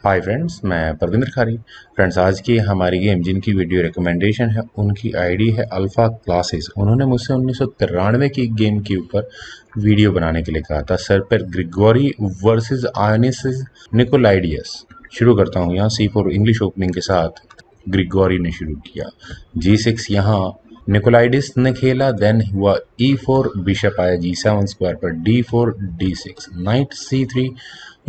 Hi friends, मैं परविंद्र खारी। Friends, आज की हमारी गेम जिनकी वीडियो रिकमेंडेशन है उनकी आईडी है अल्फा क्लासेस। उन्होंने मुझसे 1993 की गेम के ऊपर वीडियो बनाने के लिए कहा था, सर पर ग्रिगोरी वर्सेस आयोनिसिस निकोलाइडियस। शुरू करता हूँ यहाँ C4 इंग्लिश ओपनिंग के साथ। ग्रिगोरी ने शुरू किया G6, यहाँ निकोलाइडिस ने खेला। देन हुआ E4, बिशप आया G7 स्क्वायर पर, D4 D6, नाइट C3।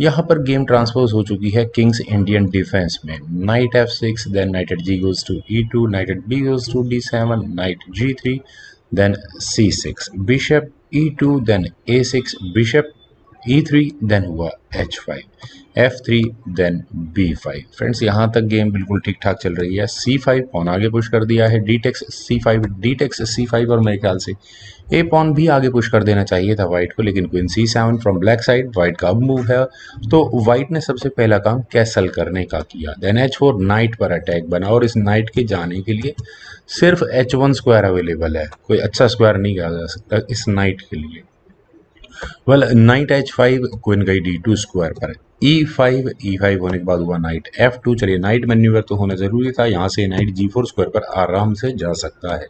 यहाँ पर गेम ट्रांसपोज हो चुकी है किंग्स इंडियन डिफेंस में। Knight F6, then knight at G goes to E2, knight at B goes to D7, knight G3, then C6, bishop E2, then A6, bishop E3, then हुआ H5, F3, then B5। Friends, यहाँ तक game बिल्कुल ठीक ठाक चल रही है। C5 pawn आगे पुश कर दिया है, D takes C5, D takes C5, और मेरे ख्याल से ए पॉन भी आगे पुश कर देना चाहिए था वाइट को, लेकिन queen C7 from black side white का अब मूव है, तो वाइट ने सबसे पहला काम कैसल करने का किया। देन H4, नाइट पर अटैक बना, और इस नाइट के जाने के लिए सिर्फ H1 स्क्वायर अवेलेबल है, कोई अच्छा स्क्वायर नहीं कहा जा सकता इस नाइट के लिए। वेल, नाइट H5, क्वीन गई D2 स्क्वायर पर, E5 होने के बाद हुआ नाइट F2। चलिए, नाइट मैन्यूवर तो होना जरूरी था, यहाँ से नाइट G4 स्क्वायर पर आराम से जा सकता है।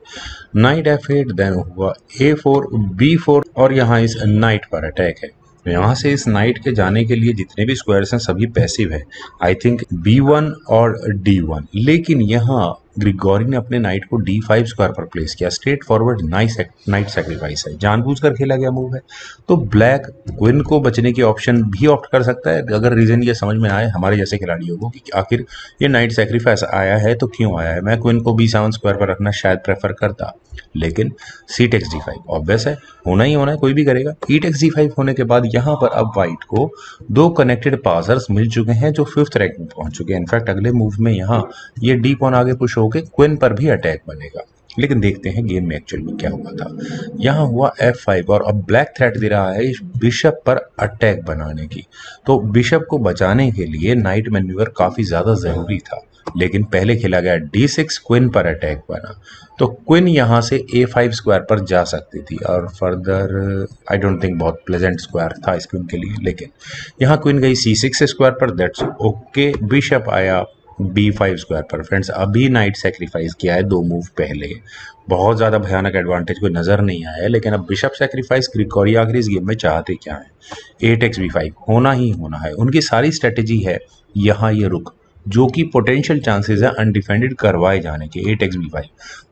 नाइट F8, देन हुआ A4, B4, और यहाँ इस नाइट पर अटैक है। यहाँ से इस नाइट के जाने के लिए जितने भी स्क्वायर्स हैं सभी पैसिव है, आई थिंक B1 और D1। लेकिन यहाँ ग्रिगोरी ने अपने नाइट को D5 स्क्वायर पर प्लेस किया। स्ट्रेट फॉरवर्ड नाइट सेक्रीफाइस है, जानबूझकर खेला गया मूव है। तो ब्लैक क्वीन को बचने की ऑप्शन भी ऑप्ट कर सकता है, अगर रीजन ये समझ में आए हमारे जैसे खिलाड़ियों को कि आखिर ये नाइट सेक्रीफाइस आया है तो क्यों आया है। मैं क्वीन को B7 स्क्वायर पर रखना शायद प्रेफर करता, लेकिन C टेक्स D5 ऑब्वियस है, होना ही होना है, कोई भी करेगा। E टेक्स D5 होने के बाद यहाँ पर अब व्हाइट को दो कनेक्टेड पासर्स मिल चुके हैं जो 5th रैंक में पहुंच चुके हैं। इनफैक्ट अगले मूव में यहाँ ये डी पॉन आगे पुश होकर क्वीन पर भी अटैक बनेगा। लेकिन देखते हैं गेम में एक्चुअल में क्या हुआ था। यहाँ हुआ F5, और अब ब्लैक थ्रेट दे रहा है इस बिशप पर अटैक बनाने की। तो बिशप को बचाने के लिए नाइट मैन्यूवर काफी ज्यादा जरूरी था, लेकिन पहले खेला गया D6, क्वीन पर अटैक बना। तो क्वीन यहाँ से A5 स्क्वायर पर जा सकती थी, और फर्दर आई डोंट थिंक बहुत प्लेजेंट स्क्वायर था इस क्वीन के लिए। लेकिन यहाँ क्वीन गई C6 स्क्वायर पर, दैट्स ओके। बिशप आया B5 स्क्वायर पर। फ्रेंड्स, अभी नाइट सेक्रीफाइस किया है 2 मूव पहले, बहुत ज़्यादा भयानक एडवांटेज कोई नज़र नहीं आया है। लेकिन अब बिशप सेक्रीफाइस ग्रिगोरी आखिर इस गेम में चाहते क्या है। A टेक्स B5 होना ही होना है, उनकी सारी स्ट्रेटेजी है यहाँ ये रुक, जो कि पोटेंशियल चांसेस है अनडिफेंडेड करवाए जाने के A टेक्स B5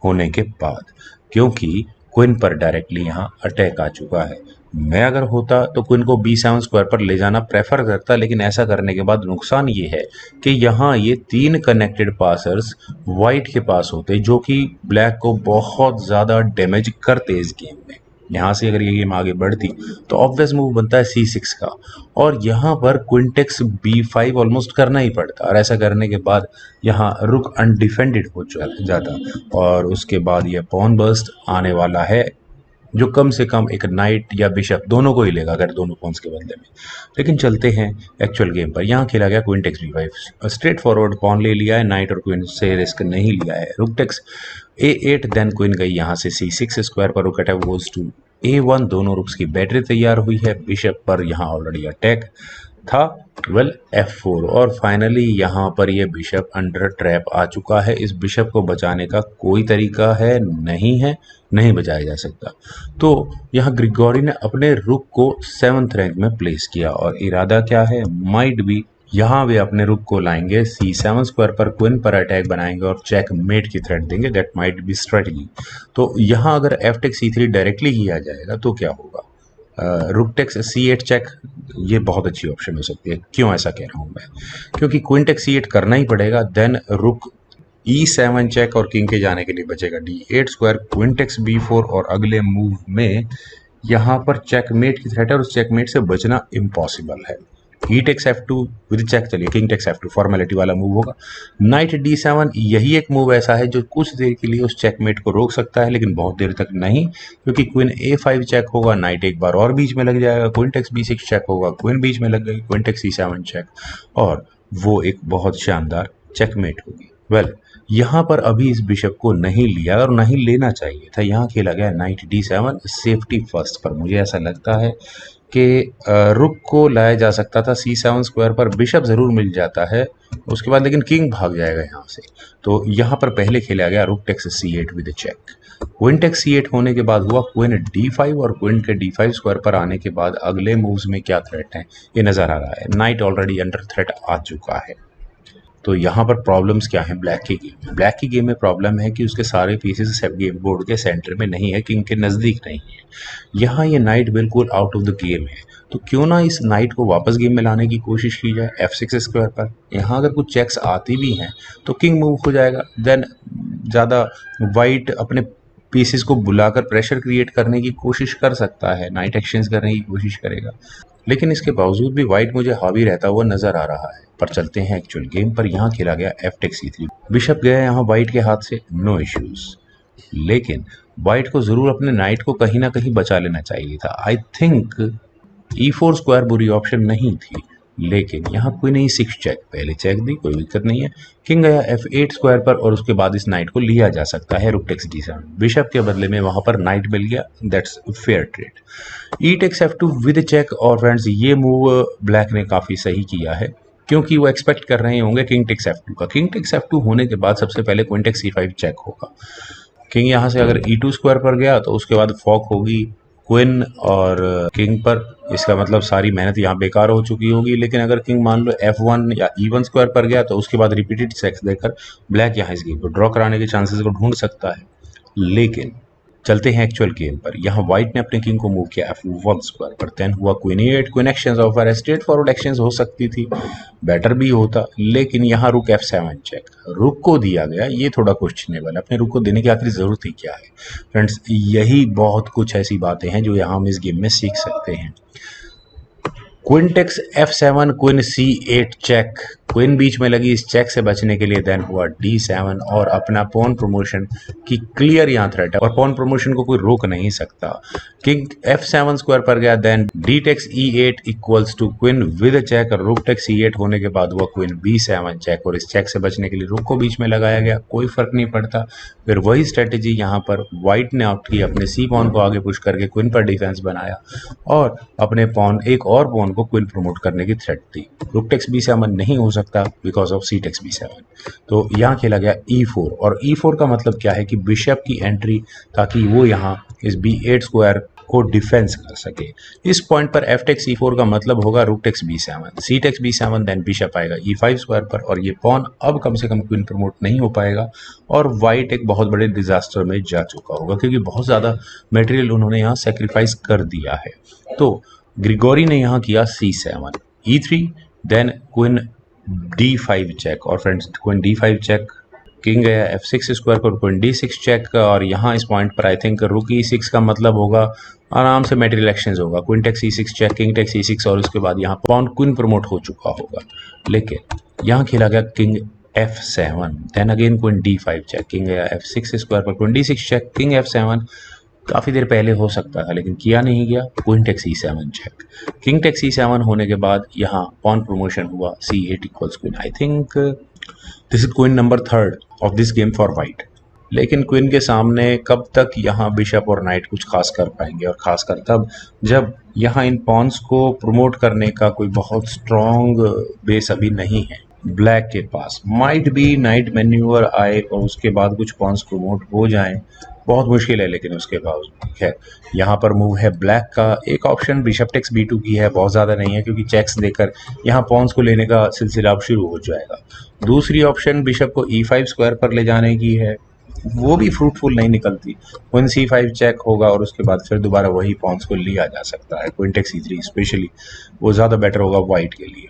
होने के बाद, क्योंकि क्वीन पर डायरेक्टली यहाँ अटैक आ चुका है। मैं अगर होता तो क्वीन को B7 स्क्वायर पर ले जाना प्रेफर करता, लेकिन ऐसा करने के बाद नुकसान ये है कि यहाँ ये 3 कनेक्टेड पासर्स वाइट के पास होते, जो कि ब्लैक को बहुत ज़्यादा डैमेज करते इस गेम में। यहाँ से अगर ये गेम आगे बढ़ती तो ऑब्वियस मूव बनता है C6 का, और यहाँ पर क्वीन टेक्स B5 ऑलमोस्ट करना ही पड़ता, और ऐसा करने के बाद यहाँ रुक अनडिफेंडेड हो जाता, और उसके बाद ये पॉन बर्स्ट आने वाला है, जो कम से कम एक नाइट या बिशप दोनों को ही लेगा अगर दोनों पॉन्स के बदले में। लेकिन चलते हैं एक्चुअल गेम पर। यहाँ खेला गया queen takes B5, straight forward pawn ले लिया है, नाइट और क्वीन से रिस्क नहीं लिया है। Rook takes A8, then queen गई यहाँ से C6 स्क्वायर पर, रुक अटैक गोज टू A1, दोनों रुक्स की बैटरी तैयार हुई है। बिशप पर यहाँ ऑलरेडी अटैक था। वेल, F4, और फाइनली यहाँ पर ये बिशप अंडर ट्रैप आ चुका है। इस बिशप को बचाने का कोई तरीका है, नहीं बचाया जा सकता। तो यहाँ ग्रिगोरी ने अपने रुक को 7th रैंक में प्लेस किया, और इरादा क्या है, माइट बी यहाँ वे अपने रुक को लाएंगे C7 स्क्वायर पर, क्वीन पर अटैक बनाएंगे और चेकमेट की थ्रेट देंगे। That might be strategy. तो यहाँ अगर F टेक्स C3 डायरेक्टली किया जाएगा तो क्या होगा, रुक टेक्स C8 चेक, ये बहुत अच्छी ऑप्शन हो सकती है। क्यों ऐसा कह रहा हूँ मैं, क्योंकि क्वीन टेक्स C8 करना ही पड़ेगा, देन रुक E7 चेक, और किंग के जाने के लिए बचेगा D8 square, queen takes B4, और अगले मूव में यहाँ पर चेकमेट की थ्रेट है, और उस चेकमेट से बचना इम्पॉसिबल है। E takes F2 with check, चलिए किंग टेक्स F2 फॉर्मेलिटी वाला मूव होगा। नाइट D7, यही एक मूव ऐसा है जो कुछ देर के लिए उस चेकमेट को रोक सकता है, लेकिन बहुत देर तक नहीं, क्योंकि क्वीन A5 चेक होगा, नाइट एक बार और बीच में लग जाएगा, क्वीन टेक्स B6 चेक होगा, क्वीन बीच में लग गई, क्वीन टेक्स C7 चेक, और वो एक बहुत शानदार चेकमेट होगी। वेल, यहाँ पर अभी इस बिशप को नहीं लिया और नहीं लेना चाहिए था। यहाँ खेला गया नाइट D7 सेफ्टी फर्स्ट पर। मुझे ऐसा लगता है कि रुक को लाया जा सकता था C7 स्क्वायर पर, बिशप ज़रूर मिल जाता है उसके बाद, लेकिन किंग भाग जाएगा यहाँ से। तो यहाँ पर पहले खेला गया rook takes C8 with check. Queen takes C8 होने के बाद हुआ क्वीन D5, और क्वीन के D5 स्क्वायर पर आने के बाद अगले मूव्स में क्या थ्रेट है ये नज़र आ रहा है। नाइट ऑलरेडी अंडर थ्रेट आ चुका है। तो यहाँ पर प्रॉब्लम्स क्या है ब्लैक की गेम में? ब्लैक की गेम में प्रॉब्लम है कि उसके सारे पीसेस गेम बोर्ड के सेंटर में नहीं है, किंग के नज़दीक नहीं है। यहाँ ये नाइट बिल्कुल आउट ऑफ द गेम है, तो क्यों ना इस नाइट को वापस गेम में लाने की कोशिश की जाए F6 स्क्वायर पर। यहाँ अगर कुछ चेक्स आती भी हैं तो किंग मूव हो जाएगा, देन ज़्यादा वाइट अपने पीसेस को बुलाकर प्रेशर क्रिएट करने की कोशिश कर सकता है, नाइट एक्सचेंज करने की कोशिश करेगा। लेकिन इसके बावजूद भी वाइट मुझे हावी रहता हुआ नजर आ रहा है। पर चलते हैं एक्चुअल गेम पर। यहाँ खेला गया F टेक C3, बिशप गया यहाँ वाइट के हाथ से, नो इश्यूज। लेकिन वाइट को जरूर अपने नाइट को कहीं ना कहीं बचा लेना चाहिए था। आई थिंक E4 स्क्वायर बुरी ऑप्शन नहीं थी, लेकिन यहाँ क्वीन E6 चेक, पहले चेक दी, कोई दिक्कत नहीं है। किंग गया F8 स्क्वायर पर, और उसके बाद इस नाइट को लिया जा सकता है रुक टेक्स D7। बिशप के बदले में वहां पर नाइट मिल गया, that's fair trade. E takes F2 with check, और फ्रेंड्स ये मूव ब्लैक ने काफी सही किया है, क्योंकि वो एक्सपेक्ट कर रहे होंगे किंग टेक्स F2 का। किंग टेक्स F2 होने के बाद सबसे पहले क्वीन टेक्स C5 चेक होगा। किंग यहाँ से अगर E2 स्क्वायर पर गया तो उसके बाद फॉक होगी क्वीन और किंग पर, इसका मतलब सारी मेहनत यहाँ बेकार हो चुकी होगी। लेकिन अगर किंग मान लो F1 या E1 स्क्वायर पर गया तो उसके बाद रिपीटेड चेक्स देकर ब्लैक यहाँ इस गेम को ड्रॉ कराने के चांसेस को ढूंढ सकता है। लेकिन चलते हैं एक्चुअल गेम पर। यहाँ व्हाइट ने अपने किंग को मूव किया F1 स्क्वायर पर, देन हुआ queen E8, queen exchange offer है, स्ट्रेट फॉरवर्ड एक्सचेंज हो सकती थी, बेटर भी होता, लेकिन यहाँ रुक F7 चेक, रुक को दिया गया, ये थोड़ा क्वेश्चनेबल है। अपने रुक को देने की आखिरी जरूरत ही क्या है फ्रेंड्स? यही बहुत कुछ ऐसी बातें हैं जो यहाँ हम इस गेम में सीख सकते हैं। Queen takes F7, queen C8 check, queen बीच में लगी इस चेक से बचने के लिए, देन हुआ D7, और अपना पॉन प्रमोशन की क्लियर यहाँ थ्रेट है, और पॉन प्रमोशन को कोई रोक नहीं सकता। किंग F7 स्क्वायर पर गया, then D takes E8 equals to queen with check, rook takes E8 होने के बाद हुआ क्वीन B7 चेक, और इस चेक से बचने के लिए रुक को बीच में लगाया गया, कोई फर्क नहीं पड़ता। फिर वही स्ट्रेटेजी यहाँ पर व्हाइट ने ऑप्ट की, अपने C पॉन को आगे पुश करके क्वीन पर डिफेंस बनाया, और अपने पॉन एक और पॉन को क्वीन प्रमोट करने की थ्रेट थी। रुक टेक्स B7 नहीं हो सकता because of C takes B7। तो यहाँ खेला गया E4, और E4 का मतलब क्या है कि बिशप की एंट्री, ताकि वो यहाँ इस B8 स्क्वायर को डिफेंस कर सके। इस पॉइंट पर F टेक्स E4 का मतलब होगा rook takes B7, C takes B7, then bishop आएगा E5 स्क्वायर पर, और ये पॉन अब कम से कम क्वीन प्रमोट नहीं हो पाएगा, और वाइट एक बहुत बड़े डिजास्टर में जा चुका होगा, क्योंकि बहुत ज्यादा मटेरियल उन्होंने यहाँ सेक्रीफाइस कर दिया है। तो ग्रिगोरी ने यहाँ किया C7, E3, then queen D5 check, और friends queen D5 check, king गया F6 स्क्वायर पर, क्वीन D6 चेक, और यहाँ इस पॉइंट पर आई थिंक रुक E6 का मतलब होगा आराम से मेटेरियल एक्सचेंज होगा। Queen takes E6 check, king takes E6, और उसके बाद यहाँ पॉन क्वीन प्रमोट हो चुका होगा। लेकिन यहाँ खेला गया king F7, then again queen D5 check, king गया F6 स्क्वायर पर, queen D6 check, king F7, काफी देर पहले हो सकता था लेकिन किया नहीं गया। Queen takes E7 check, king takes E7 होने के बाद यहाँ पॉन प्रमोशन हुआ C8 equals queen. I think this is queen number 3 of this game for white. लेकिन क्वीन के सामने कब तक यहाँ बिशप और नाइट कुछ खास कर पाएंगे, और खासकर तब जब यहाँ इन पॉन्स को प्रमोट करने का कोई बहुत स्ट्रॉन्ग बेस अभी नहीं है ब्लैक के पास। माइट बी नाइट मैन्यूवर आए और उसके बाद कुछ पॉन्स प्रमोट हो जाएं, बहुत मुश्किल है, लेकिन उसके बावजूद है। यहाँ पर मूव है ब्लैक का। एक ऑप्शन बिशप टेक्स B2 की है, बहुत ज़्यादा नहीं है, क्योंकि चेक्स देकर यहाँ पॉन्स को लेने का सिलसिला अब शुरू हो जाएगा। दूसरी ऑप्शन बिशप को E5 स्क्वायर पर ले जाने की है, वो भी फ्रूटफुल नहीं निकलती। क्वीन C5 चेक होगा, और उसके बाद फिर दोबारा वही पॉन्स को लिया जा सकता है। क्वीन टेक्स E3 स्पेशली वो ज़्यादा बेटर होगा वाइट के लिए।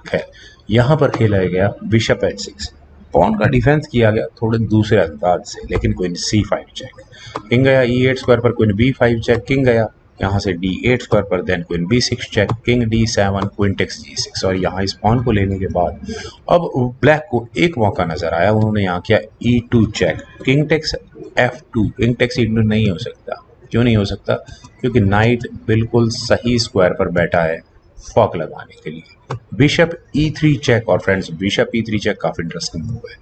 है यहाँ पर खेला गया बिशप H6, पॉन का डिफेंस किया गया थोड़े दूसरे अंदाज से, लेकिन क्वीन C5 चेक, किंग गया E8 स्क्वायर पर, क्वीन B5 चेक, किंग गया यहाँ से D8 स्क्वायर पर, then queen B6 check, king D7, queen takes G6, और यहाँ इस पॉन को लेने के बाद अब ब्लैक को एक मौका नजर आया, उन्होंने यहाँ किया E2 check, king takes F2, king takes E2 नहीं हो सकता। क्यों नहीं हो सकता? क्योंकि नाइट बिल्कुल सही स्क्वायर पर बैठा है फॉक लगाने के लिए। बिशप E3 चेक, और फ्रेंड्स बिशप E3 चेक काफी इंटरेस्टिंग मूव है।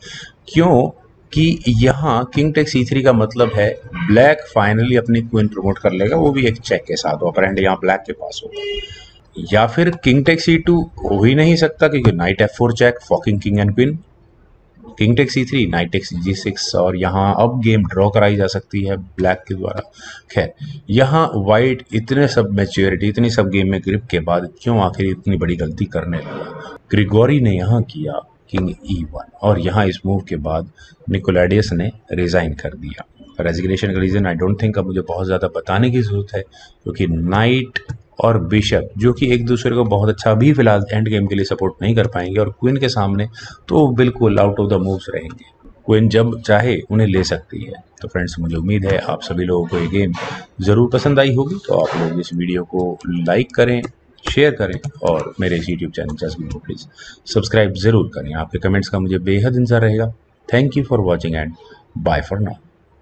क्यों? कि यहाँ किंग टेक C3 का मतलब है ब्लैक फाइनली अपनी क्वीन प्रमोट कर लेगा, वो भी एक चेक के साथ। ऑपरेंड यहाँ ब्लैक के पास होगा। या फिर किंग टेक C2 हो ही नहीं सकता, क्योंकि knight F4 check, forking king and queen, king take C3, knight take G6, और यहाँ अब गेम ड्रॉ कराई जा सकती है ब्लैक के द्वारा। खैर, यहाँ वाइट इतने सब मैच्योरिटी, इतनी सब गेम में ग्रिप के बाद क्यों आखिर इतनी बड़ी गलती करने लगा? ग्रिगोरी ने यहाँ किया किंग E1, और यहाँ इस मूव के बाद निकोलाडियस ने रिजाइन कर दिया। रेजिग्नेशन का रीजन आई डोंट थिंक अब मुझे बहुत ज़्यादा बताने की ज़रूरत है, क्योंकि नाइट और बिशप जो कि एक दूसरे को बहुत अच्छा अभी फिलहाल एंड गेम के लिए सपोर्ट नहीं कर पाएंगे, और क्वीन के सामने तो बिल्कुल आउट ऑफ द मूव्स रहेंगे। क्वीन जब चाहे उन्हें ले सकती है। तो फ्रेंड्स, मुझे उम्मीद है आप सभी लोगों को ये गेम ज़रूर पसंद आई होगी। तो आप लोग इस वीडियो को लाइक करें, शेयर करें, और मेरे इस यूट्यूब चैनल जस्ट को प्लीज़ सब्सक्राइब ज़रूर करें। आपके कमेंट्स का मुझे बेहद इंतजार रहेगा। Thank you for watching and bye for now.